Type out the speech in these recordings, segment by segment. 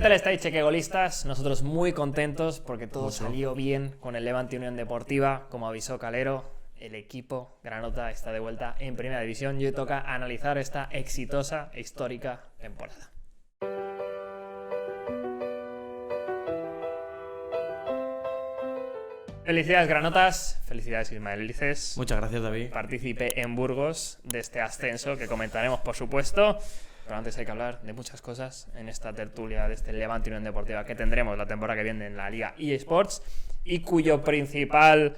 tal estáis, chequegolistas? Nosotros muy contentos porque todo salió bien con el Levante Unión Deportiva. Como avisó Calero, el equipo granota está de vuelta en Primera División y hoy toca analizar esta exitosa e histórica temporada. Felicidades granotas, felicidades Ismael Lices. Muchas gracias, David. Partícipe en Burgos de este ascenso que comentaremos, por supuesto. Pero antes hay que hablar de muchas cosas en esta tertulia de este Levante Unión Deportiva que tendremos la temporada que viene en la Liga eSports y cuyo principal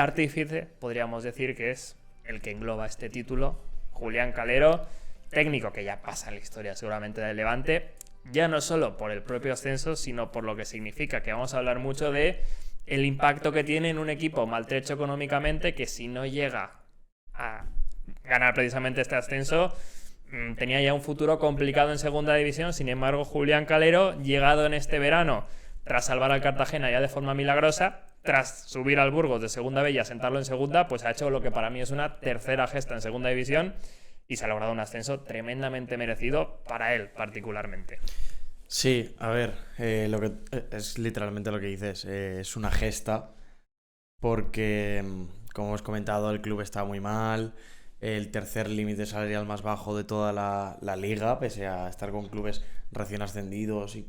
artífice podríamos decir que es el que engloba este título, Julián Calero, técnico que ya pasa en la historia seguramente del Levante, ya no solo por el propio ascenso, sino por lo que significa, que vamos a hablar mucho de el impacto que tiene en un equipo maltrecho económicamente que si no llega a ganar precisamente este ascenso tenía ya un futuro complicado en segunda división. Sin embargo, Julián Calero, llegado en este verano tras salvar al Cartagena ya de forma milagrosa, tras subir al Burgos de segunda B y asentarlo en segunda, pues ha hecho lo que para mí es una tercera gesta en segunda división y se ha logrado un ascenso tremendamente merecido para él particularmente. Sí, a ver, lo que es literalmente lo que dices, es una gesta porque, como hemos comentado, el club está muy mal, el tercer límite salarial más bajo de toda la liga, pese a estar con clubes recién ascendidos sí,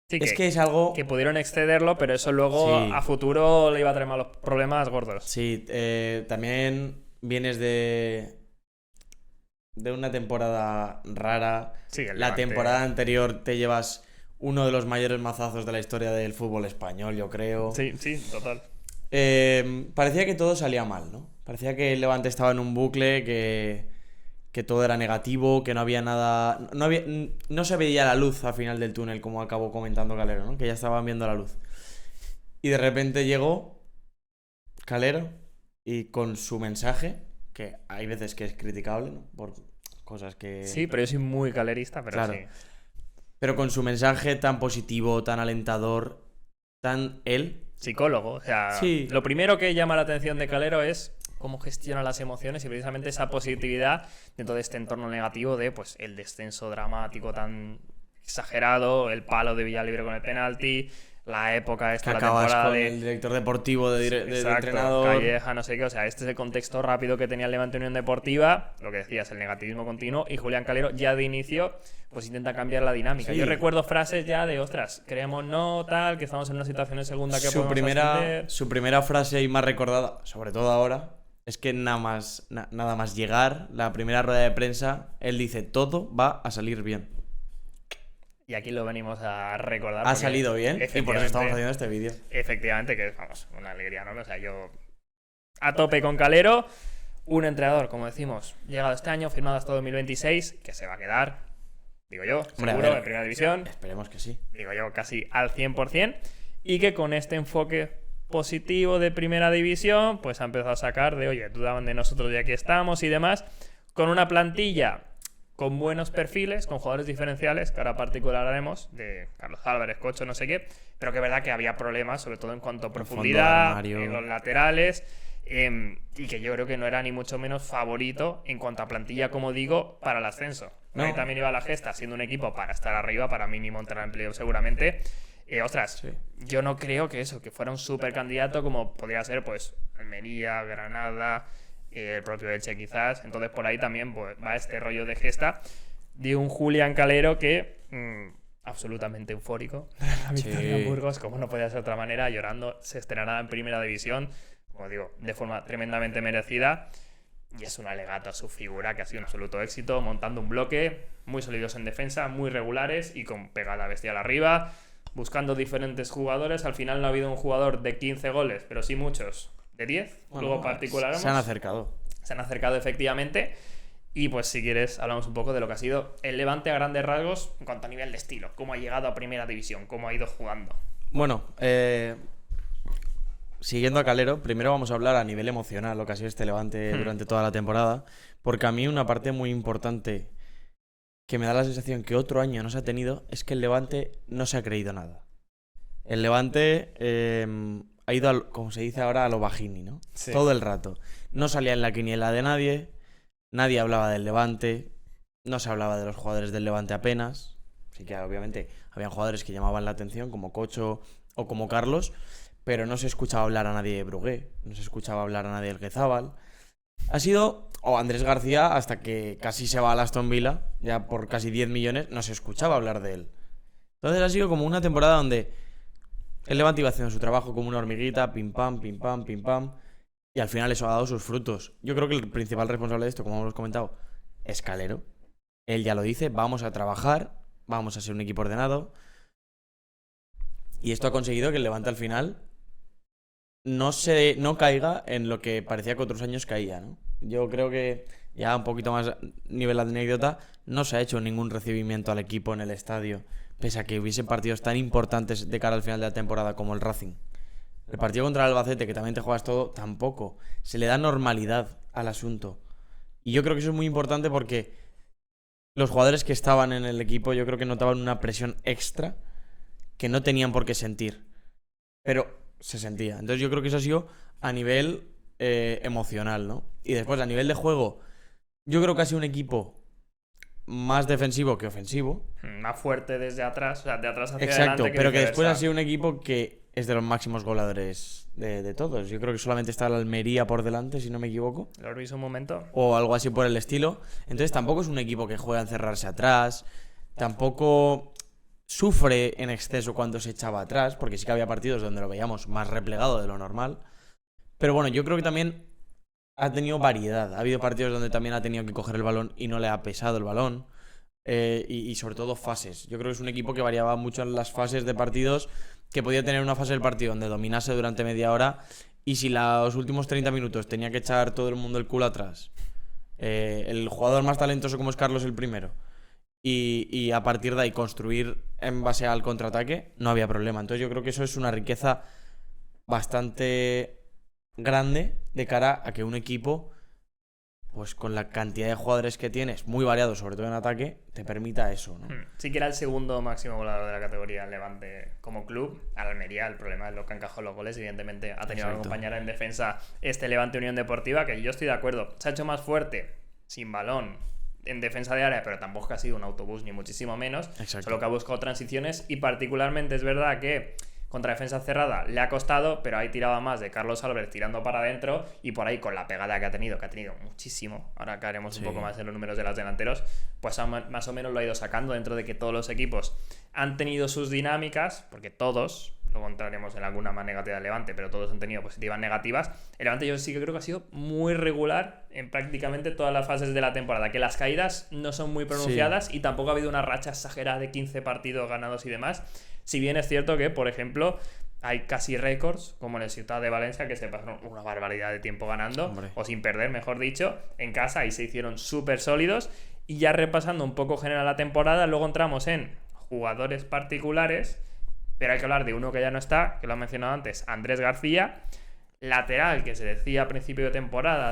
es que es algo que pudieron excederlo, pero eso luego sí, a futuro le iba a traer malos problemas gordos. Sí, también vienes de una temporada rara. Sí, la temporada anterior te llevas uno de los mayores mazazos de la historia del fútbol español, yo creo. Sí, total. Parecía que todo salía mal, ¿no? Parecía que el Levante estaba en un bucle, que todo era negativo, que no había nada... No se veía la luz al final del túnel, como acabó comentando Calero, ¿no? Que ya estaban viendo la luz. Y de repente llegó Calero y con su mensaje, que hay veces que es criticable, ¿no? Por cosas que... Sí, pero yo soy muy calerista, pero claro. sí. Pero con su mensaje tan positivo, tan alentador, tan él... Psicólogo, o sea, sí. Lo primero que llama la atención de Calero es cómo gestiona las emociones y precisamente esa positividad dentro de este entorno negativo de pues el descenso dramático tan exagerado, el palo de Villalibre con el penalti, la época esta, que la acabas temporada con de el director deportivo de entrenador, Calleja, no sé qué, o sea, este es el contexto rápido que tenía el Levante Unión Deportiva, lo que decías, el negativismo continuo, y Julián Calero ya de inicio pues intenta cambiar la dinámica. Sí. Yo recuerdo frases ya de, ostras, creemos no, tal, que estamos en una situación en segunda que su primera frase y más recordada, sobre todo ahora, es que nada más llegar, la primera rueda de prensa, él dice, todo va a salir bien. Y aquí lo venimos a recordar. Ha salido bien y por eso estamos haciendo este vídeo. Efectivamente, que es, vamos, una alegría enorme. O sea, yo a tope con Calero, un entrenador, como decimos, llegado este año, firmado hasta 2026, que se va a quedar, digo yo, seguro, en Primera División. Esperemos que sí. Digo yo, casi al 100%. Y que con este enfoque positivo de Primera División, pues ha empezado a sacar de, oye, dudaban de nosotros, ya que estamos y demás, con una plantilla con buenos perfiles, con jugadores diferenciales, que ahora particulararemos, de Carlos Álvarez, Cocho, no sé qué, pero que es verdad que había problemas, sobre todo en cuanto a profundidad, en los laterales, y que yo creo que no era ni mucho menos favorito en cuanto a plantilla, como digo, para el ascenso. No. Ahí también iba a la gesta, siendo un equipo para estar arriba, para mínimo entrar en playoff seguramente. Ostras, sí. Yo no creo que fuera un super candidato como podría ser, pues, Almería, Granada, el propio Elche quizás. Entonces por ahí también pues, va este rollo de gesta de un Julián Calero que absolutamente eufórico la victoria en Burgos, como no podía ser de otra manera, llorando, se estrenará en Primera División, como digo, de forma tremendamente merecida, y es un alegato a su figura que ha sido un absoluto éxito, montando un bloque muy sólidos en defensa, muy regulares y con pegada bestial arriba, buscando diferentes jugadores. Al final no ha habido un jugador de 15 goles, pero sí muchos de 10, bueno, luego particularmente. Se han acercado. Se han acercado efectivamente. Y pues si quieres hablamos un poco de lo que ha sido el Levante a grandes rasgos en cuanto a nivel de estilo, cómo ha llegado a Primera División, cómo ha ido jugando. Bueno, siguiendo a Calero, primero vamos a hablar a nivel emocional lo que ha sido este Levante durante toda la temporada, porque a mí una parte muy importante que me da la sensación que otro año no se ha tenido es que el Levante no se ha creído nada. El Levante ha ido, como se dice ahora, a lo bajini, ¿no? Sí. Todo el rato. No salía en la quiniela de nadie, nadie hablaba del Levante, no se hablaba de los jugadores del Levante apenas. Sí que obviamente habían jugadores que llamaban la atención, como Cocho o como Carlos, pero no se escuchaba hablar a nadie de Brugué, no se escuchaba hablar a nadie del Guezábal. Ha sido, o Andrés García, hasta que casi se va al Aston Villa, ya por casi 10 millones, no se escuchaba hablar de él. Entonces ha sido como una temporada donde el Levante iba haciendo su trabajo como una hormiguita, pim pam, pim pam, pim pam, y al final eso ha dado sus frutos. Yo creo que el principal responsable de esto, como hemos comentado, es Calero. Él ya lo dice, vamos a trabajar, vamos a ser un equipo ordenado. Y esto ha conseguido que el Levante al final no caiga en lo que parecía que otros años caía, ¿no? Yo creo que ya un poquito más nivel de anécdota, no se ha hecho ningún recibimiento al equipo en el estadio, pese a que hubiesen partidos tan importantes de cara al final de la temporada como el Racing. El partido contra el Albacete, que también te juegas todo, tampoco. Se le da normalidad al asunto. Y yo creo que eso es muy importante porque los jugadores que estaban en el equipo yo creo que notaban una presión extra que no tenían por qué sentir. Pero se sentía. Entonces yo creo que eso ha sido a nivel emocional, ¿no? Y después a nivel de juego, yo creo que ha sido un equipo más defensivo que ofensivo. Más fuerte desde atrás, o sea, de atrás hacia Exacto, adelante. pero que después ha sido un equipo que es de los máximos goleadores de todos. Yo creo que solamente está el Almería por delante, si no me equivoco. ¿Lo has visto un momento? O algo así por el estilo. Entonces tampoco es un equipo que juega a encerrarse atrás. Tampoco sufre en exceso cuando se echaba atrás, porque sí que había partidos donde lo veíamos más replegado de lo normal. Pero bueno, yo creo que también ha tenido variedad. Ha habido partidos donde también ha tenido que coger el balón y no le ha pesado el balón. Y sobre todo fases. Yo creo que es un equipo que variaba mucho en las fases de partidos, que podía tener una fase del partido donde dominase durante media hora y si los últimos 30 minutos tenía que echar todo el mundo el culo atrás, el jugador más talentoso como es Carlos el primero, y a partir de ahí construir en base al contraataque, no había problema. Entonces yo creo que eso es una riqueza bastante grande de cara a que un equipo, pues con la cantidad de jugadores que tienes, muy variados, sobre todo en ataque, te permita eso, ¿no? Sí que era el segundo máximo goleador de la categoría el Levante como club. Al Almería, el problema es lo que han encajado los goles. Evidentemente ha tenido que acompañar en defensa este Levante Unión Deportiva, que yo estoy de acuerdo. Se ha hecho más fuerte, sin balón, en defensa de área, pero tampoco ha sido un autobús, ni muchísimo menos. Exacto. Solo que ha buscado transiciones y particularmente es verdad que contra defensa cerrada le ha costado, pero ahí tiraba más de Carlos Álvarez tirando para adentro y por ahí con la pegada que ha tenido muchísimo, ahora caeremos un poco más en los números de los delanteros, pues más o menos lo ha ido sacando dentro de que todos los equipos han tenido sus dinámicas, porque todos, luego entraremos en alguna más negativa del Levante, pero todos han tenido positivas negativas. El Levante yo sí que creo que ha sido muy regular en prácticamente todas las fases de la temporada, que las caídas no son muy pronunciadas y tampoco ha habido una racha exagerada de 15 partidos ganados y demás. Si bien es cierto que, por ejemplo, hay casi récords, como en el Ciutat de Valencia, que se pasaron una barbaridad de tiempo ganando, o sin perder, mejor dicho, en casa, y se hicieron súper sólidos. Y ya repasando un poco general la temporada, luego entramos en jugadores particulares, pero hay que hablar de uno que ya no está, que lo he mencionado antes, Andrés García, lateral, que se decía a principio de temporada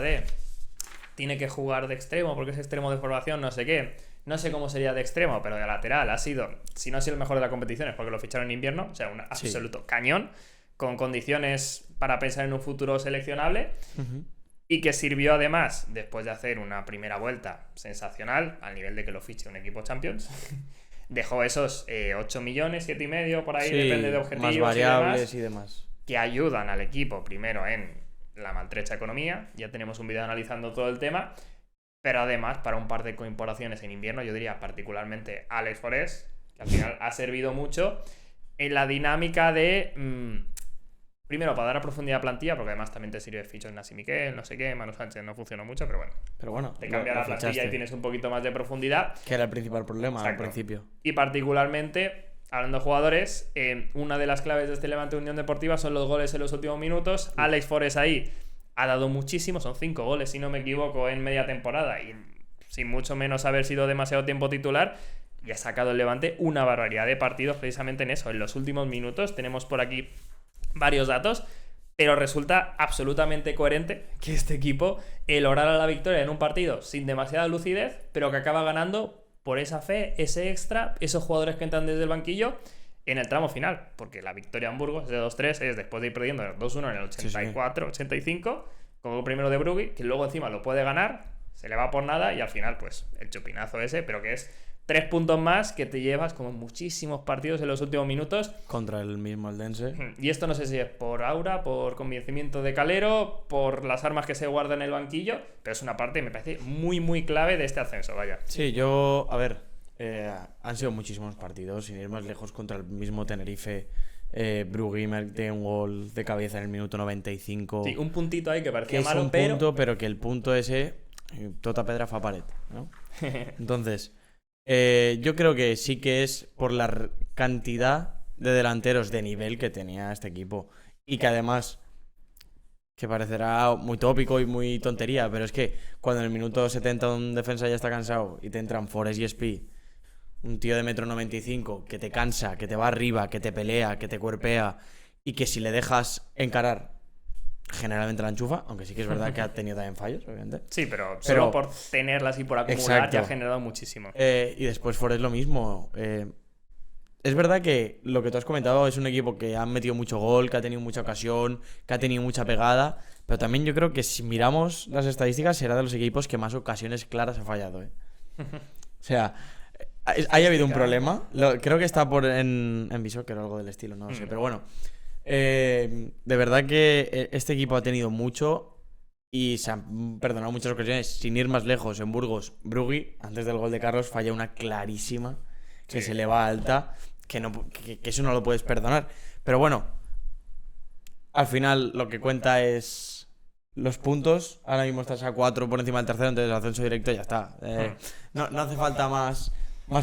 tiene que jugar de extremo porque es extremo de formación, no sé qué. No sé cómo sería de extremo, pero de lateral ha sido, si no ha sido el mejor de la competición, es porque lo ficharon en invierno, o sea, un absoluto cañón, con condiciones para pensar en un futuro seleccionable, y que sirvió además, después de hacer una primera vuelta sensacional, al nivel de que lo fiche un equipo Champions, dejó esos 8 millones, 7,5, por ahí, depende de objetivos más variables y demás, que ayudan al equipo, primero en la maltrecha economía, ya tenemos un vídeo analizando todo el tema, pero además para un par de incorporaciones en invierno, yo diría particularmente Alex Forés, que al final ha servido mucho en la dinámica de primero para dar a profundidad a plantilla, porque además también te sirve ficho en Nasi Miquel, no sé qué, Manu Sánchez no funcionó mucho, pero bueno, te cambia la plantilla y tienes un poquito más de profundidad, que era el principal problema. Exacto. Al principio. Y particularmente, hablando de jugadores, una de las claves de este Levante Unión Deportiva son los goles en los últimos minutos. Alex Forés ahí ha dado muchísimo, son 5 goles, si no me equivoco, en media temporada, y sin mucho menos haber sido demasiado tiempo titular, y ha sacado el Levante una barbaridad de partidos precisamente en eso, en los últimos minutos. Tenemos por aquí varios datos, pero resulta absolutamente coherente que este equipo lograra la victoria en un partido sin demasiada lucidez, pero que acaba ganando por esa fe, ese extra, esos jugadores que entran desde el banquillo en el tramo final, porque la victoria en Burgos de 2-3 es después de ir perdiendo 2-1 en el 84-85, con el primero de Brugui, que luego encima lo puede ganar, se le va por nada y al final pues el chupinazo ese, pero que es 3 puntos más que te llevas como muchísimos partidos en los últimos minutos. Contra el mismo Eldense. Y esto no sé si es por aura, por convencimiento de Calero, por las armas que se guardan en el banquillo, pero es una parte, me parece, muy, muy clave de este ascenso, vaya. Sí, a ver, han sido muchísimos partidos, sin ir más lejos, contra el mismo Tenerife. Brugui mete un gol de cabeza en el minuto 95. Sí, un puntito ahí que parecía que es malo, un punto, pero que el punto ese, tota pedra fa pared, ¿no? Entonces, yo creo que sí que es por la cantidad de delanteros de nivel que tenía este equipo. Y que además, que parecerá muy tópico y muy tontería, pero es que cuando en el minuto 70 un defensa ya está cansado y te entran Forest y Spi, un tío de 1,95 m que te cansa, que te va arriba, que te pelea, que te cuerpea, y que si le dejas encarar, generalmente la enchufa, aunque sí que es verdad que ha tenido también fallos, obviamente. Sí, pero solo por tenerlas y por acumular exacto. ya ha generado muchísimo. Y después Forest lo mismo. Es verdad que lo que tú has comentado es un equipo que ha metido mucho gol, que ha tenido mucha ocasión, que ha tenido mucha pegada, pero también yo creo que si miramos las estadísticas será de los equipos que más ocasiones claras ha fallado. O sea, ¿hay habido un problema? Creo que está en Visor, o algo del estilo, no lo sé, pero bueno. De verdad que este equipo ha tenido mucho y se han perdonado muchas ocasiones. Sin ir más lejos, en Burgos, Brugui, antes del gol de Carlos, falla una clarísima que se le va alta, que eso no lo puedes perdonar. Pero bueno, al final lo que cuenta es los puntos. Ahora mismo estás a 4 por encima del tercero, entonces el ascenso directo ya está. No hace falta más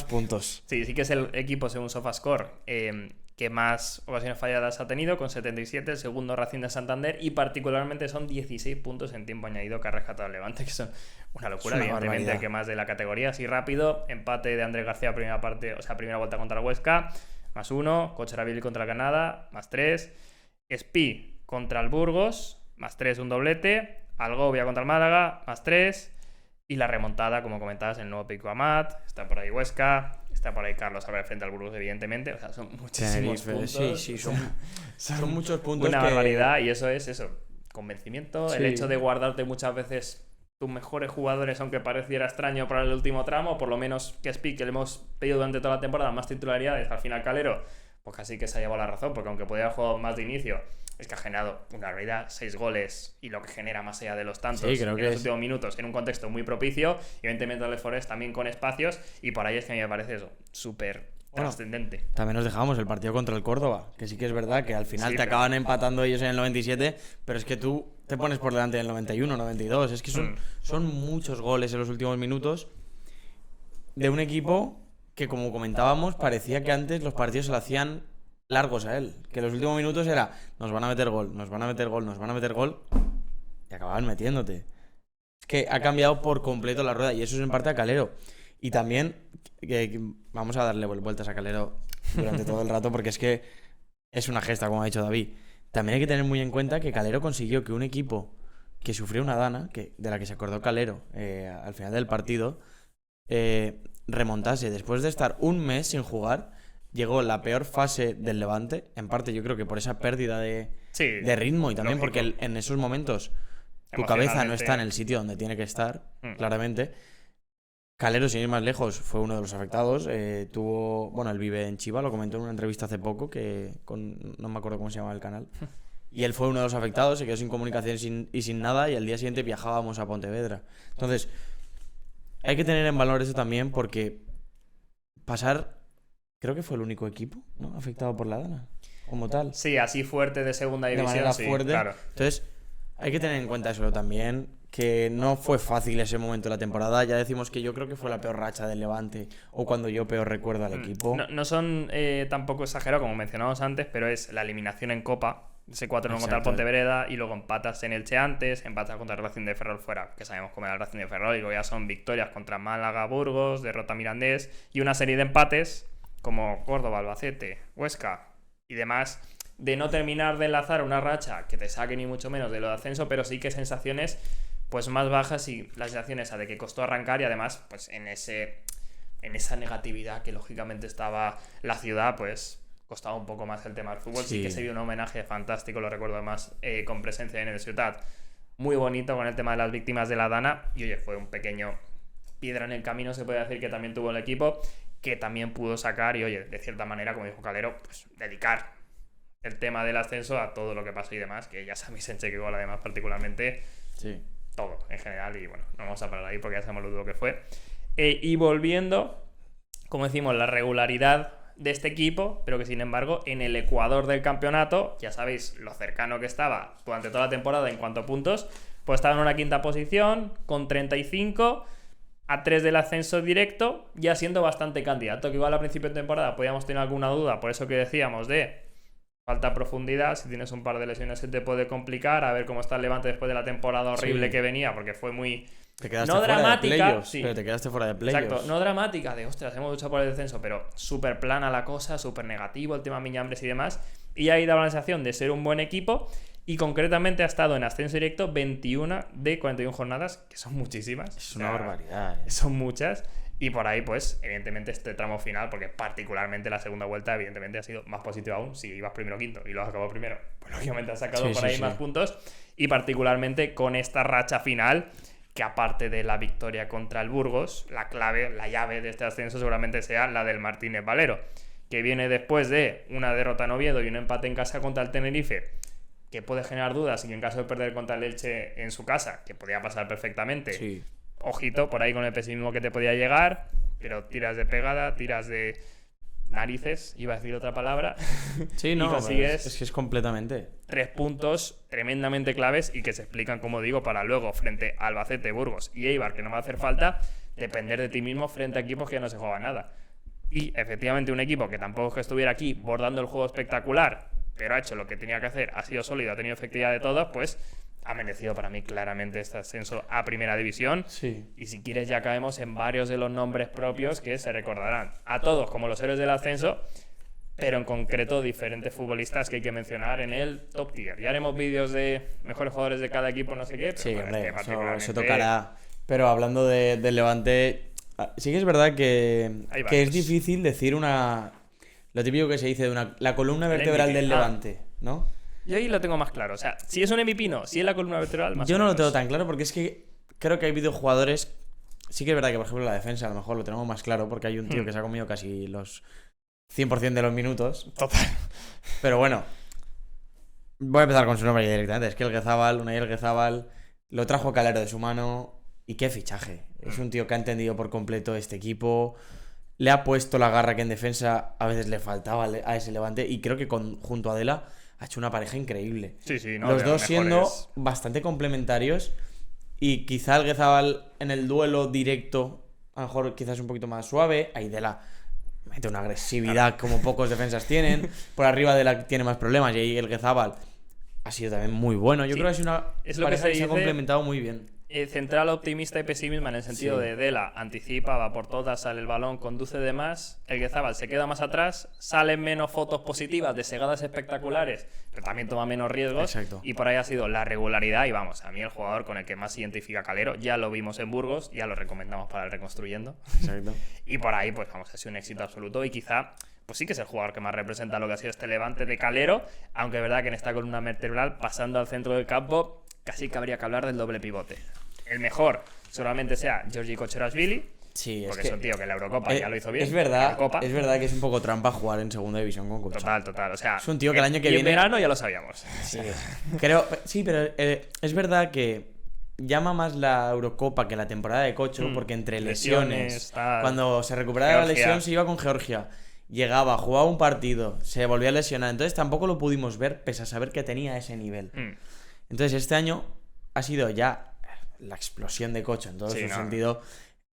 puntos. Sí que es el equipo, según SofaScore, que más ocasiones falladas ha tenido, con 77, el segundo Racing de Santander, y particularmente son 16 puntos en tiempo añadido que ha rescatado el Levante, que son una locura, evidentemente, que más de la categoría. Así rápido, empate de Andrés García primera parte, o sea, primera vuelta contra el Huesca, +1, Cocheraville contra el Granada, +3, Spi contra el Burgos, +3, un doblete, Algovia contra el Málaga, +3, y la remontada, como comentabas, el nuevo Pico Amat, está por ahí Huesca, está por ahí Carlos Álvarez frente al Burgos, evidentemente. O sea, son muchísimos puntos. Sí, son muchos puntos. Una barbaridad, y eso es eso. Convencimiento, el hecho de guardarte muchas veces tus mejores jugadores, aunque pareciera extraño para el último tramo, por lo menos que Spi, que le hemos pedido durante toda la temporada más titularidades, al final Calero, pues casi que se ha llevado la razón, porque aunque podía haber jugado más de inicio, es que ha generado una realidad, 6 goles y lo que genera más allá de los tantos en los últimos minutos, en un contexto muy propicio, y evidentemente el Forest también con espacios, y por ahí es que a mí me parece eso, súper trascendente. También nos dejamos el partido contra el Córdoba, que sí que es verdad que al final te acaban empatando ellos en el 97, pero es que tú te pones por delante del 91, 92, es que son muchos goles en los últimos minutos de un equipo que, como comentábamos, parecía que antes los partidos se lo hacían largos a él, que los últimos minutos era nos van a meter gol, y acababan metiéndote. Es que ha cambiado por completo la rueda, y eso es en parte a Calero. Y también que vamos a darle vueltas a Calero durante todo el rato, porque es que es una gesta, como ha dicho David. También hay que tener muy en cuenta que Calero consiguió que un equipo que sufrió una dana, de la que se acordó Calero al final del partido, remontase. Después de estar un mes sin jugar, llegó la peor fase del Levante, en parte yo creo que por esa pérdida de ritmo, y también lógico, porque en esos momentos tu cabeza no está en el sitio donde tiene que estar, claramente. Calero, sin ir más lejos, fue uno de los afectados. Él vive en Chiva, lo comentó en una entrevista hace poco, no me acuerdo cómo se llama el canal. Y él fue uno de los afectados, se quedó sin comunicación y sin nada, y al día siguiente viajábamos a Pontevedra. Entonces, hay que tener en valor eso también, porque creo que fue el único equipo, ¿no?, afectado por la dana, como tal. Sí, así fuerte de segunda división. De manera fuerte. Claro. Entonces, hay que tener en cuenta eso también, que no fue fácil ese momento de la temporada. Ya decimos que yo creo que fue la peor racha del Levante, o cuando yo peor recuerdo al equipo. No son tampoco exagerados, como mencionamos antes, pero es la eliminación en Copa, ese 4-1 contra el Pontevedra, y luego empatas en Elche antes, empatas contra el Racing de Ferrol fuera, que sabemos cómo era el Racing de Ferrol, y luego ya son victorias contra Málaga, Burgos, derrota a Mirandés, y una serie de empates como Córdoba, Albacete, Huesca y demás, de no terminar de enlazar una racha que te saque ni mucho menos de lo de ascenso, pero sí que sensaciones pues más bajas, y la sensación esa de que costó arrancar, y además pues en esa negatividad que lógicamente estaba la ciudad, pues costaba un poco más el tema del fútbol. Sí que se vio un homenaje fantástico, lo recuerdo además con presencia en el Ciutat, muy bonito, con el tema de las víctimas de la dana, y oye, fue un pequeño piedra en el camino, se puede decir, que también tuvo el equipo, que también pudo sacar y, oye, de cierta manera, como dijo Calero, pues dedicar el tema del ascenso a todo lo que pasó y demás, que ya sabéis en Chequigol además particularmente, Sí. todo en general, y bueno, no vamos a parar ahí porque ya sabemos lo duro que fue. Y volviendo, como decimos, la regularidad de este equipo, pero que sin embargo en el ecuador del campeonato, ya sabéis lo cercano que estaba durante toda la temporada en cuanto a puntos, pues estaba en una quinta posición con 35 a 3 del ascenso directo, ya siendo bastante candidato, que igual a principio de temporada podíamos tener alguna duda, por eso que decíamos de falta profundidad, si tienes un par de lesiones se te puede complicar, a ver cómo está el Levante después de la temporada horrible que venía, porque fue muy... Te quedaste no fuera dramática, de playoffs, sí. pero te quedaste fuera de playoffs. Exacto, no dramática, de ostras, hemos luchado por el descenso, pero súper plana la cosa, súper negativo el tema Miñambres y demás. Y ahí daba la sensación de ser un buen equipo y concretamente ha estado en ascenso directo 21 de 41 jornadas, que son muchísimas. Es una barbaridad. Son muchas. Y por ahí, pues, evidentemente este tramo final, porque particularmente la segunda vuelta, evidentemente ha sido más positiva aún. Si ibas primero quinto y lo has acabado primero, pues lógicamente has sacado por ahí más puntos. Y particularmente con esta racha final, que aparte de la victoria contra el Burgos, la clave, la llave de este ascenso seguramente sea la del Martínez Valero, que viene después de una derrota en Oviedo y un empate en casa contra el Tenerife, que puede generar dudas y que en caso de perder contra el Elche en su casa, que podía pasar perfectamente, Sí. ojito por ahí con el pesimismo que te podía llegar, pero tiras de pegada, tiras de narices, iba a decir otra palabra, Sí, y no, consigues es que es completamente. 3 puntos tremendamente claves y que se explican, como digo, para luego frente a Albacete, Burgos y Eibar, que no va a hacer falta, depender de ti mismo frente a equipos que no se juegan nada. Y efectivamente un equipo que tampoco es que estuviera aquí bordando el juego espectacular, pero ha hecho lo que tenía que hacer, ha sido sólido, ha tenido efectividad de todos, pues ha merecido para mí claramente este ascenso a Primera División. Sí. Y si quieres ya caemos en varios de los nombres propios que se recordarán a todos como los héroes del ascenso, pero en concreto diferentes futbolistas que hay que mencionar en el top tier. Ya haremos vídeos de mejores jugadores de cada equipo, no sé qué, pero Sí, bueno, hombre, es que particularmente eso tocará. Pero hablando del Levante, sí que es verdad que Hay es varios. difícil decir lo típico que se dice de la columna vertebral MVP. del Levante, ¿no? Yo ahí lo tengo más claro. O sea, si es un MVP, no. Si es la columna vertebral, más Yo o no lo menos. tengo tan claro porque es que creo que hay videojugadores. Sí que es verdad que, por ejemplo, la defensa a lo mejor lo tenemos más claro porque hay un tío que se ha comido casi los 100% de los minutos. Total. Pero bueno, voy a empezar con su nombre directamente. Es que Unai Elguezabal, lo trajo Calero de su mano. Y qué fichaje. Es un tío que ha entendido por completo este equipo. Le ha puesto la garra que en defensa a veces le faltaba a ese Levante. Y creo que junto a Adela ha hecho una pareja increíble. Sí, sí, no. Los de dos siendo mejores. bastante complementarios. Y quizá Elguezabal en el duelo directo, a lo mejor quizás un poquito más suave. Aidela mete una agresividad como pocos defensas tienen. Por arriba de la tiene más problemas. Y ahí Elguezabal ha sido también muy bueno. Yo Sí, creo que es una es lo que pareja se que se ha dice. complementado muy bien. Central optimista y pesimista en el sentido Sí. de Dela anticipa, va por todas, sale el balón, conduce de más. El Guezabal se queda más atrás, salen menos fotos positivas de segadas espectaculares, pero también toma menos riesgos. Exacto. Y por ahí ha sido la regularidad. Y vamos, a mí el jugador con el que más se identifica Calero, ya lo vimos en Burgos, ya lo recomendamos para el Reconstruyendo. Exacto. Y por ahí, pues vamos, ha sido un éxito absoluto y quizá, pues sí que es el jugador que más representa lo que ha sido este Levante de Calero, aunque es verdad que en esta columna vertebral, pasando al centro del campo, casi que habría que hablar del doble pivote. El mejor seguramente sea Georgi Kocherashvili, Sí, es porque que es un tío que en la Eurocopa ya lo hizo bien. es en la verdad Eurocopa. que es un poco trampa jugar en segunda división con Kocha. Total. O sea, Es un tío que el año que y viene- en verano ya lo sabíamos. Sí, pero es verdad que llama más la Eurocopa que la temporada de Kocho, porque entre lesiones, tal. cuando se recuperaba de la Georgia. lesión se iba con Georgia, llegaba, jugaba un partido, se volvía a lesionar, entonces tampoco lo pudimos ver pese a saber que tenía ese nivel. Entonces este año ha sido ya la explosión de Kocho en todo Sí, su no. sentido.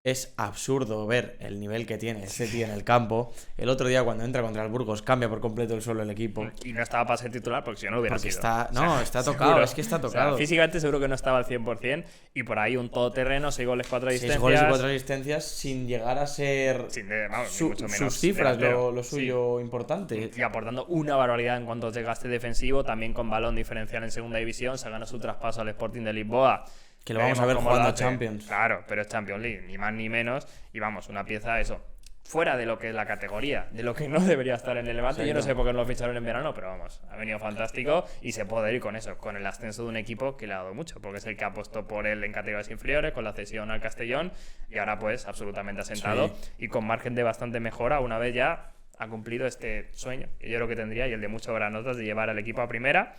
Es absurdo ver el nivel que tiene este tío en el campo. El otro día cuando entra contra el Burgos cambia por completo el suelo del equipo. Y no estaba para ser titular porque si no lo hubiera Porque sido. está... O sea, No, está tocado, seguro. es que está O sea, tocado. físicamente seguro que no estaba al 100%. Y por ahí un todoterreno, 6 goles, 4 6 asistencias. goles y 4 asistencias sin llegar a ser Vamos, ni mucho menos sus cifras, delantero. lo suyo importante. Y aportando una barbaridad en cuanto a desgaste defensivo, también con balón diferencial en segunda división, se ganó su traspaso al Sporting de Lisboa. Que lo vamos a Veremos ver cómo jugando lo a hace. Champions. Claro, pero es Champions League, ni más ni menos. Y vamos, una pieza, eso, fuera de lo que es la categoría, de lo que no debería estar en el Levante. Sí, Yo no no. sé por qué no lo ficharon en verano, pero vamos, ha venido fantástico y se puede ir con eso, con el ascenso de un equipo que le ha dado mucho, porque es el que apostó por él en categorías inferiores, con la cesión al Castellón, y ahora pues absolutamente asentado y con margen de bastante mejora una vez ya ha cumplido este sueño que yo creo que tendría y el de muchas granotas de llevar al equipo a primera.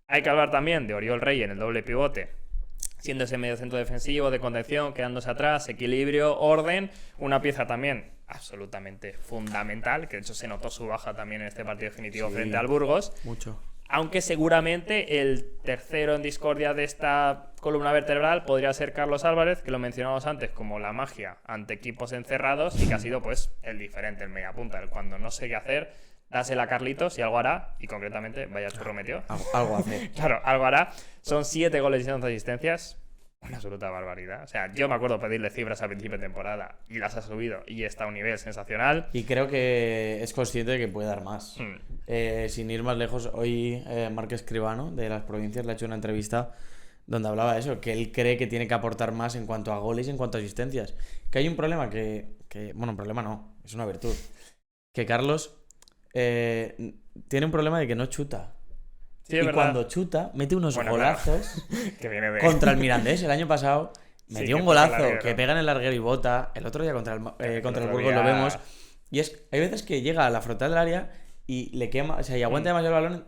Hay que hablar también de Oriol Rey en el doble pivote, siendo ese medio centro defensivo, de contención, quedándose atrás, equilibrio, orden, una pieza también absolutamente fundamental, que de hecho se notó su baja también en este partido definitivo frente al Burgos, Mucho. aunque seguramente el tercero en discordia de esta columna vertebral podría ser Carlos Álvarez, que lo mencionamos antes como la magia ante equipos encerrados y que ha sido pues el diferente, el mediapunta, el cuando no sé qué hacer, dásela a Carlitos y algo hará, y concretamente, vaya churro metió. Algo hace. Claro, algo hará. Son 7 goles y 11 asistencias. Una absoluta barbaridad. O sea, yo me acuerdo pedirle cifras a principio de temporada y las ha subido y está a un nivel sensacional. Y creo que es consciente de que puede dar más. Sin ir más lejos, hoy Marc Escribano, de Las Provincias, le ha hecho una entrevista donde hablaba de eso, que él cree que tiene que aportar más en cuanto a goles y en cuanto a asistencias. Que hay un problema bueno, un problema no, es una virtud. Que Carlos tiene un problema de que no chuta. Sí, es y verdad. cuando chuta, mete unos Bueno, golazos Que viene de... contra el Mirandés el año pasado. Sí, Metió que un pega el golazo larguero. que pega en el larguero y bota. El otro día contra el otro Burgos día- lo vemos. Y hay veces que llega a la frontal del área y le quema, o sea, y aguanta demasiado el balón.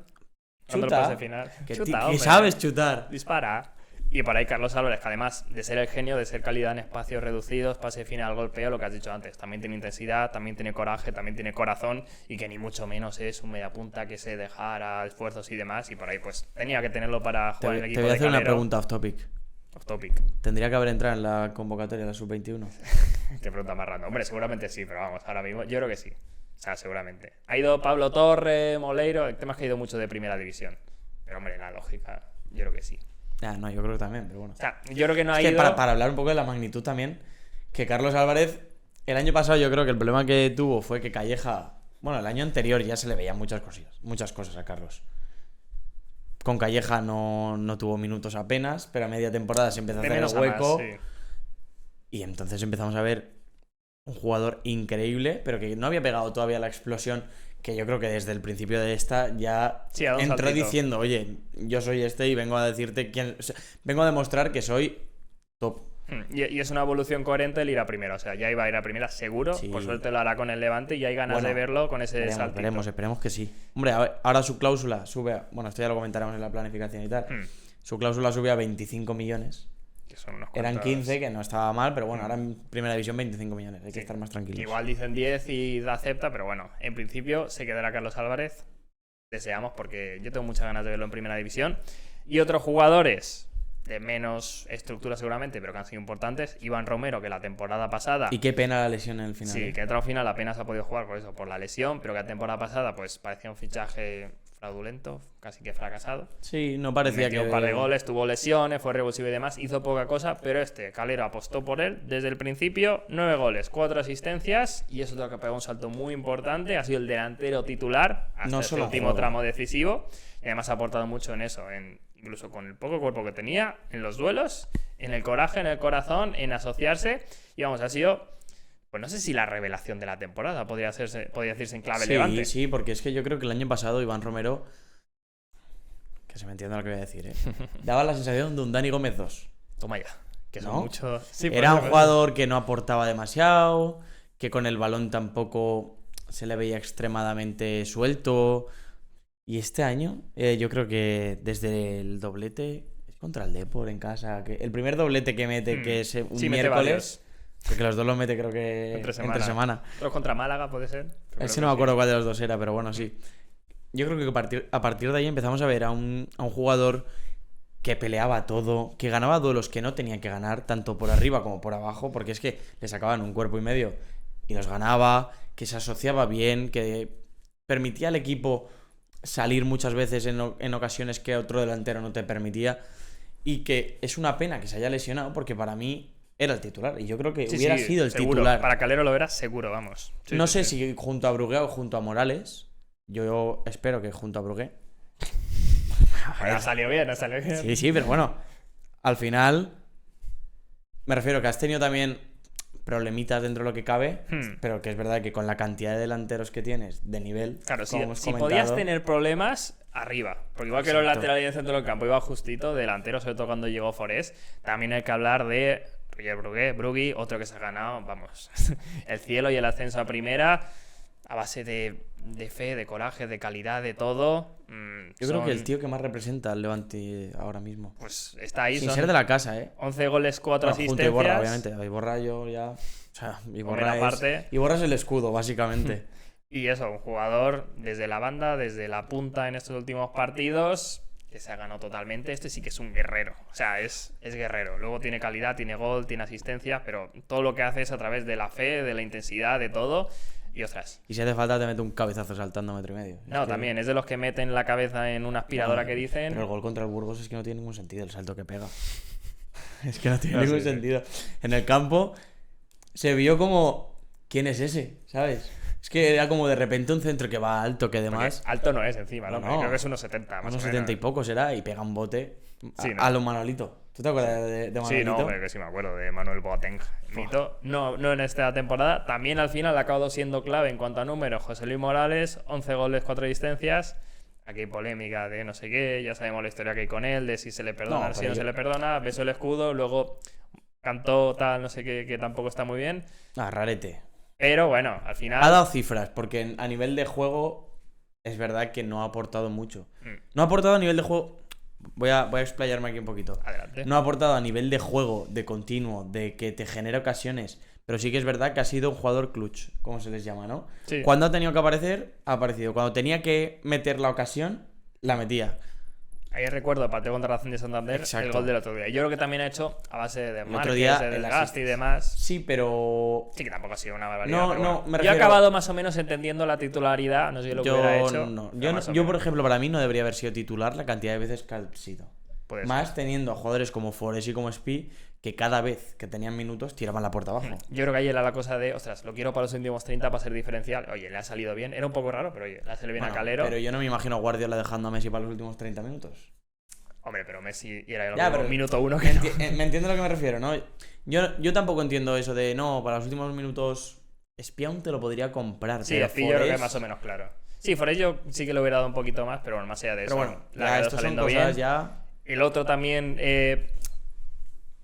Dando el Chuta. pase final. Que, Chuta, que hombre. sabes chutar. Dispara. Y por ahí Carlos Álvarez, que además de ser el genio, de ser calidad en espacios reducidos, pase final, golpeo, lo que has dicho antes, también tiene intensidad, también tiene coraje, también tiene corazón y que ni mucho menos es un mediapunta que se dejara esfuerzos y demás, y por ahí pues tenía que tenerlo para Te jugar en el te equipo voy a de hacer una Calero. pregunta off topic. Off topic. ¿Tendría que haber entrado en la convocatoria de la sub-21? Qué pregunta más random. Hombre, seguramente sí, pero vamos, ahora mismo yo creo que sí. O sea, seguramente. Ha ido Pablo Torre, Moleiro, el tema es que ha ido mucho de primera división. Pero hombre, la lógica, yo creo que sí. No, yo creo que también, pero bueno. O sea, yo creo que no ha Es que ido... para hablar un poco de la magnitud también, que Carlos Álvarez, el año pasado yo creo que el problema que tuvo fue que Calleja, bueno, el año anterior ya se le veían muchas cosas a Carlos. Con Calleja no tuvo minutos apenas, pero a media temporada se empezó a de hacer el menos a hueco. más, sí. Y entonces empezamos a ver un jugador increíble, pero que no había pegado todavía la explosión, que yo creo que desde el principio de esta ya Sí, ha dado un entró saltito. diciendo, oye, yo soy este y vengo a decirte quién, o sea, vengo a demostrar que soy top. Y es una evolución coherente el ir a primera. O sea, ya iba a ir a primera seguro. Sí. Por suerte lo hará con el Levante y hay ganas Bueno, de verlo con ese saltito. Esperemos que sí. Hombre, a ver, ahora su cláusula sube bueno, esto ya lo comentaremos en la planificación y tal. Su cláusula sube a 25 millones. Que son unos Eran cuantos. 15, que no estaba mal, pero bueno, ahora en primera división 25 millones. Hay que estar más tranquilos. Igual dicen 10 y da acepta, pero bueno, en principio se quedará Carlos Álvarez. Deseamos, porque yo tengo muchas ganas de verlo en primera división. Y otros jugadores de menos estructura seguramente, pero que han sido importantes. Iván Romero, que la temporada pasada... Y qué pena la lesión en el final. Sí, que ha entrado al final apenas ha podido jugar por eso, por la lesión, pero que la temporada pasada pues parecía un fichaje fraudulento, casi que fracasado. Sí, no parecía Metió que... un par de goles, tuvo lesiones, fue revulsivo y demás, hizo poca cosa, pero Calero apostó por él desde el principio, 9 goles, 4 asistencias, y eso es lo que pegó un salto muy importante, ha sido el delantero titular hasta No este solo último juego. tramo decisivo, y además ha aportado mucho en eso, incluso con el poco cuerpo que tenía, en los duelos, en el coraje, en el corazón, en asociarse, y vamos, ha sido... Pues no sé si la revelación de la temporada podría decirse en clave Levante. Sí, porque es que yo creo que el año pasado Iván Romero, que se me entienda lo que voy a decir, daba la sensación de un Dani Gómez 2. Toma ya. Que son ¿No? muchos. Sí, Era por un eso. jugador que no aportaba demasiado, que con el balón tampoco se le veía extremadamente suelto. Y este año, yo creo que desde el doblete, es contra el Depor en casa, que el primer doblete que mete, que es un Sí, mete miércoles, porque los dos los mete creo que Entre entre semana. Otro contra Málaga puede ser. Pero Ese creo no me que acuerdo cuál de los dos era, pero bueno, sí. Yo creo que a partir de ahí empezamos a ver a un jugador que peleaba todo, que ganaba duelos que no tenían que ganar, tanto por arriba como por abajo, porque es que le sacaban un cuerpo y medio y los ganaba, que se asociaba bien, que permitía al equipo salir muchas veces en ocasiones que otro delantero no te permitía, y que es una pena que se haya lesionado porque para mí era el titular y yo creo que sí, hubiera sí, sido el seguro. titular. Para Calero lo era seguro, vamos. Sí, No sí, sé sí. si junto a Brugué o junto a Morales. Yo espero que junto a Brugué. Ha salido bien, ha salido bien. Sí, pero bueno, al final me refiero que has tenido también problemitas dentro de lo que cabe, Hmm. pero que es verdad que con la cantidad de delanteros que tienes de nivel, Claro, como hemos si comentado, podías tener problemas, arriba. Porque igual que los Exacto. laterales del centro del campo iba justito, delantero, sobre todo cuando llegó Forés, también hay que hablar de Roger Brugui, otro que se ha ganado, vamos, el cielo y el ascenso a primera, a base de fe, de coraje, de calidad, de todo. yo creo que el tío que más representa al Levante ahora mismo. Pues está ahí, Sin son ser de la casa, 11 goles, 4 Bueno, junto a asistencias. Iborra, obviamente. A Iborra yo ya... O sea, Primera parte. Iborra es el escudo, básicamente. Y eso, un jugador desde la banda, desde la punta en estos últimos partidos, que se ha ganado totalmente. Este sí que es un guerrero. O sea, es guerrero. Luego tiene calidad, tiene gol, tiene asistencia, pero todo lo que hace es a través de la fe, de la intensidad, de todo. Y ostras. Y si hace falta te mete un cabezazo saltando 1,5 metros. No, también, es de los que meten la cabeza en una aspiradora que dicen. Pero el gol contra el Burgos es que no tiene ningún sentido el salto que pega. Es que no tiene No, ningún sí, sí. sentido. En el campo se vio como... ¿Quién es ese? ¿Sabes? Es que era como de repente un centro que va alto, que Porque demás... alto no es encima, ¿no? No. Creo que es unos 70, más Unos o 70 y menos. pocos era y pega un bote Sí, ¿no? a lo Manolito. ¿Tú te acuerdas de Manolito? Sí, no, hombre, que sí me acuerdo de Manuel Boateng. Mito. No en esta temporada. También al final ha acabado siendo clave en cuanto a números. José Luis Morales, 11 goles, 4 asistencias. Aquí hay polémica de no sé qué. Ya sabemos la historia que hay con él, de si se le perdona, No, si pero no yo- se le perdona. Beso el escudo, luego cantó tal, no sé qué, que tampoco está muy bien. Ah, rarete. Pero bueno, al final... Ha dado cifras, porque a nivel de juego es verdad que no ha aportado mucho. Mm, No ha aportado a nivel de juego... Voy a explayarme aquí un poquito. adelante. No ha aportado a nivel de juego, de continuo, de que te genera ocasiones. Pero sí que es verdad que ha sido un jugador clutch, como se les llama, ¿no? Sí. Cuando ha tenido que aparecer, ha aparecido. Cuando tenía que meter la ocasión, la metía. Ahí recuerdo el partido contra Racing de Santander, Exacto. el gol del otro día. Yo creo que también ha hecho a base de otro desmarques, día, de el desgaste y assist. demás. Sí, pero... Sí, que tampoco ha sido una barbaridad. No, pero no, bueno. me Yo he refiero- acabado más o menos entendiendo la titularidad, no sé lo que hubiera hecho. no. pero Yo, más o yo, por menos. ejemplo, para mí no debería haber sido titular la cantidad de veces que ha sido. Puede Más teniendo a jugadores como Forés y como Spi, que cada vez que tenían minutos tiraban la puerta abajo. Yo creo que ahí era la cosa de, ostras, lo quiero para los últimos 30 para ser diferencial. Oye, le ha salido bien. Era un poco raro, pero oye, le ha salido bien Bueno, a Calero. pero yo no me imagino a Guardiola dejando a Messi para los últimos 30 minutos. Hombre, pero Messi era el Ya, pero minuto uno que no. Me entiendo a lo que me refiero, ¿no? Yo tampoco entiendo eso de, no, para los últimos minutos Spi aún te lo podría comprar. Sí, pero Espi yo creo que Forés- es más o menos claro. Sí, por ello sí que le hubiera dado un poquito más, pero bueno, más allá de eso. Pero bueno, le ha ya quedado estos son saliendo cosas bien. ya... El otro también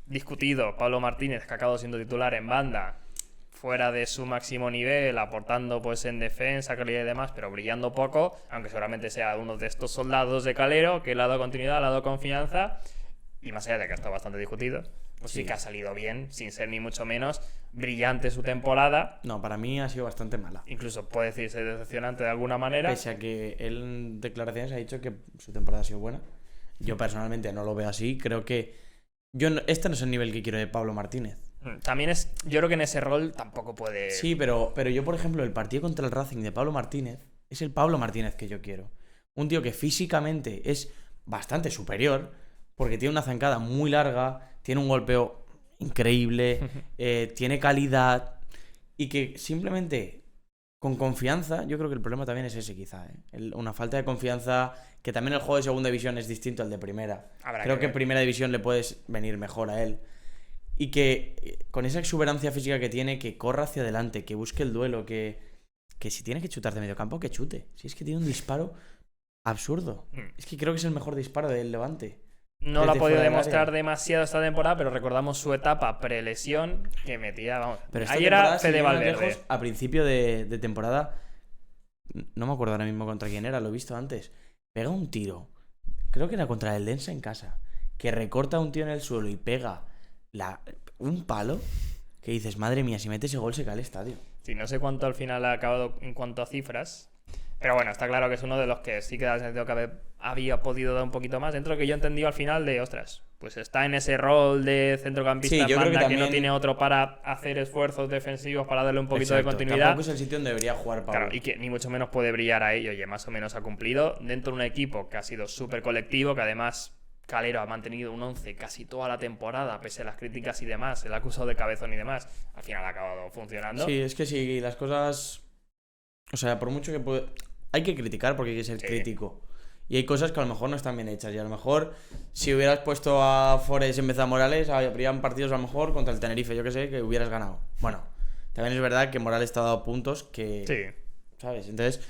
discutido, Pablo Martínez, que ha acabado siendo titular en banda, fuera de su máximo nivel, aportando pues en defensa, calidad y demás, pero brillando poco, aunque seguramente sea uno de estos soldados de Calero, que le ha dado continuidad, le ha dado confianza, y más allá de que ha estado bastante discutido, pues sí Sí. que ha salido bien, sin ser ni mucho menos brillante su temporada, No, para mí ha sido bastante mala. incluso puede decirse decepcionante de alguna manera. Pese a que él en declaraciones ha dicho que su temporada ha sido buena. Yo personalmente no lo veo así. Creo que este no es el nivel que quiero de Pablo Martínez. También es, yo creo que en ese rol tampoco puede... Sí, pero yo, por ejemplo, el partido contra el Racing de Pablo Martínez es el Pablo Martínez que yo quiero. Un tío que físicamente es bastante superior, porque tiene una zancada muy larga, tiene un golpeo increíble, tiene calidad, y que simplemente con confianza, yo creo que el problema también es ese quizá, una falta de confianza, que también el juego de segunda división es distinto al de primera. Habrá Creo que en ver. primera división le puedes venir mejor a él. Y que con esa exuberancia física que tiene, que corra hacia adelante, que busque el duelo, que si tiene que chutar de medio campo, que chute. Si es que tiene un disparo absurdo. Es que creo que es el mejor disparo del Levante. No lo ha desde podido fuera del demostrar área. demasiado esta temporada, pero recordamos su etapa pre-lesión que metía, vamos. Pero esta Ahí temporada, era sin Fede ir más Valverde. lejos, a principio de temporada, no me acuerdo ahora mismo contra quién era, lo he visto antes. Pega un tiro, creo que era contra el Densa en casa, que recorta a un tío en el suelo y pega un palo que dices, madre mía, si mete ese gol se cae el estadio. Sí, no sé cuánto al final ha acabado en cuanto a cifras. Pero bueno, está claro que es uno de los que sí que da la sensación que había podido dar un poquito más. Dentro de que yo he entendido al final de, ostras, pues está en ese rol de centrocampista Sí, en yo creo banda que que no también- tiene otro para hacer esfuerzos defensivos, para darle un poquito de Exacto, continuidad. Tampoco es el sitio donde debería jugar Pablo. Claro, y que ni mucho menos puede brillar ahí. Y oye, más o menos ha cumplido dentro de un equipo que ha sido súper colectivo, que además Calero ha mantenido un 11 casi toda la temporada, pese a las críticas y demás, el acusado de cabezón y demás. Al final ha acabado funcionando. Sí, es que si las cosas... O sea, por mucho que puede... Hay que criticar porque hay que ser Sí. crítico. Y hay cosas que a lo mejor no están bien hechas. Y a lo mejor, si hubieras puesto a Forest en vez de a Morales, habrían partidos a lo mejor contra el Tenerife, yo que sé, que hubieras ganado. Bueno, también es verdad que Morales te ha dado puntos que... Sí. ¿Sabes? Entonces,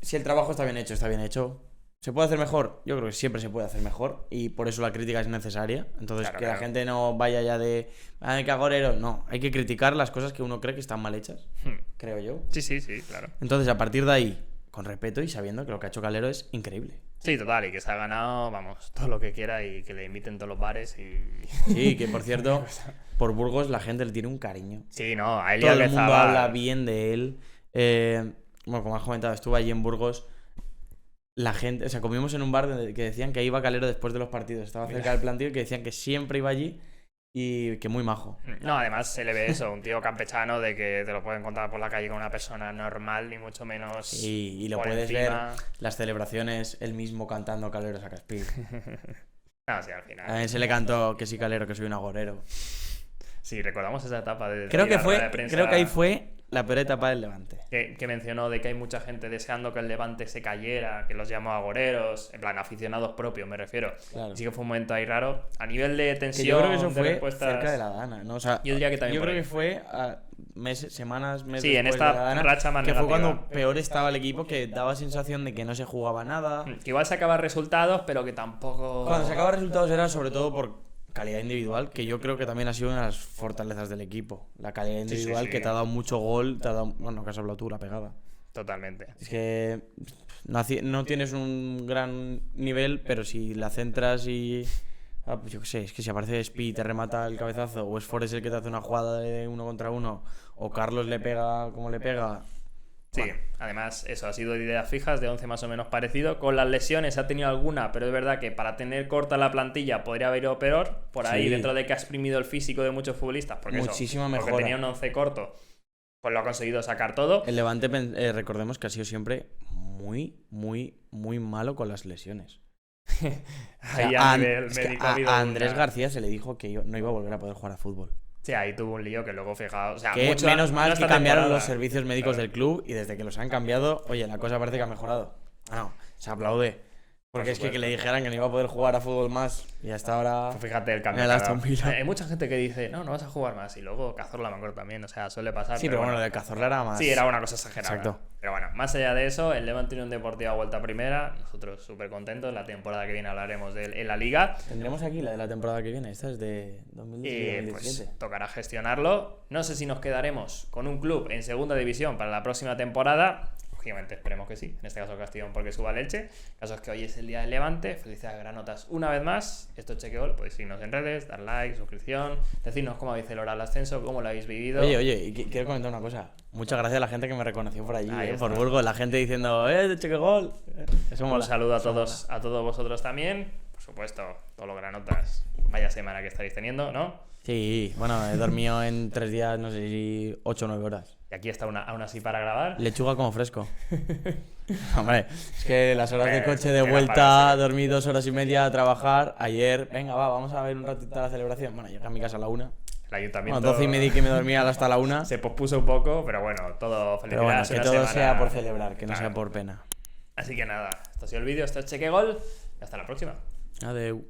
si el trabajo está bien hecho, está bien hecho. ¿Se puede hacer mejor? Yo creo que siempre se puede hacer mejor. Y por eso la crítica es necesaria. Entonces, Claro, que claro. la gente no vaya ya de... ¡Ay, qué agorero! No, hay que criticar las cosas que uno cree que están mal hechas. Creo yo. Sí, sí, sí, claro. Entonces, a partir de ahí, con respeto y sabiendo que lo que ha hecho Calero es increíble. Sí, total, y que se ha ganado, vamos, todo lo que quiera y que le inviten todos los bares y... Sí, que por cierto, por Burgos la gente le tiene un cariño. Sí, no, a Todo Elia el mundo Quezabal- habla bien de él. Bueno, como has comentado, estuve allí en Burgos. La gente, o sea, comimos en un bar que decían que iba Calero después de los partidos. Estaba cerca del plantío y que decían que siempre iba allí y que muy majo. No, además se le ve eso, un tío campechano de que te lo puedes encontrar por la calle con una persona normal, ni mucho menos Y lo por puedes encima. ver, las celebraciones, él mismo cantando Calero saca speed. No, sí, al final. También se le cantó que sí, Calero, que soy un agorero. Sí, recordamos esa etapa de Creo de que la rueda de fue, prensa creo que ahí fue la peor etapa del Levante. que mencionó de que hay mucha gente deseando que el Levante se cayera, que los llamó agoreros, en plan aficionados propios, me refiero. Claro. Sí que fue un momento ahí raro. A nivel de Que tensión, yo creo que eso de fue respuestas... cerca de la Dana, ¿no? O sea, Yo diría que también yo por creo ahí. que fue a semanas, meses Sí, en después esta de la Dana, racha más que fue negativa. cuando peor estaba el equipo, que daba sensación de que no se jugaba nada. Que igual sacaba resultados, pero que tampoco... Cuando se acaban resultados era sobre todo por calidad individual, que yo creo que también ha sido una de las fortalezas del equipo. La calidad Sí, sí, individual sí. que te ha dado mucho gol, te ha dado... Bueno, que has hablado tú, la pegada. Totalmente. Es que no tienes un gran nivel, pero si la centras y... pues yo qué sé, es que si aparece Spi y te remata el cabezazo, o es Forest el que te hace una jugada de 1 contra 1, o Carlos le pega como le pega... Sí, Bueno. además eso ha sido de ideas fijas, de 11 más o menos parecido. Con las lesiones ha tenido alguna, pero es verdad que para tener corta la plantilla podría haber ido peor. Por ahí, Sí. dentro de que ha exprimido el físico de muchos futbolistas, porque Muchísima eso, porque mejora. tenía un 11 corto, pues lo ha conseguido sacar todo. El Levante, recordemos que ha sido siempre muy, muy, muy malo con las lesiones. O sea, Ahí a a, nivel es que médico ha habido a Andrés una- García se le dijo que no iba a volver a poder jugar a fútbol. Sí, ahí tuvo un lío que luego, fijaos, o sea, Que mucho- menos mal no que esta cambiaron temporada. los servicios médicos Claro. del club y desde que los han cambiado, oye, la cosa parece que ha mejorado. No, se aplaude. Porque es que supuesto. le dijeran que no iba a poder jugar a fútbol más y hasta ahora... Pues fíjate el cambio. En que el ha dado. Aston Villa. Hay mucha gente que dice, no vas a jugar más. Y luego Cazorla me acuerdo también, o sea, suele pasar. Sí, pero bueno, lo de Cazorla era más... Sí, era una cosa exagerada. Exacto. Pero bueno, más allá de eso, el Levante tiene un Deportivo a vuelta a primera. Nosotros súper contentos. La temporada que viene hablaremos de él en la Liga. Tendremos aquí la de la temporada que viene. Esta es de Y 2017. pues tocará gestionarlo. No sé si nos quedaremos con un club en segunda división para la próxima temporada. Lógicamente esperemos que sí. En este caso Castellón porque suba Leche. El caso es que hoy es el día del Levante. Felicidades granotas una vez más. Esto es Cheque Gol. Podéis seguirnos en redes, dar like, suscripción, decirnos cómo habéis celebrado el ascenso, cómo lo habéis vivido. Oye, y quiero comentar una cosa. Muchas gracias a la gente que me reconoció por allí, Ahí por está. Burgos. La gente diciendo, de Cheque Gol. Eso Un mola. saludo a Eso todos, a todos vosotros también. Por supuesto, todos los granotas. Vaya semana que estaréis teniendo, ¿no? mola. Sí, bueno, he dormido en 3 días, no sé si 8 o 9 horas. Y aquí está aún así para grabar. Lechuga como fresco. Hombre, es que las horas de coche de Era vuelta, para ser. dormí 2 horas y media a trabajar. Ayer, venga, vamos a ver un ratito la celebración. Bueno, llegué a mi casa a la 1. El ayuntamiento Bueno, 12 y media que me dormía hasta la 1. se pospuso un poco, pero bueno, todo Pero bueno, felicidades. que una todo semana- sea por celebrar, que no Claro. sea por pena. Así que nada, esto ha sido el vídeo, esto es Cheque Gol. Y hasta la próxima. Adeu.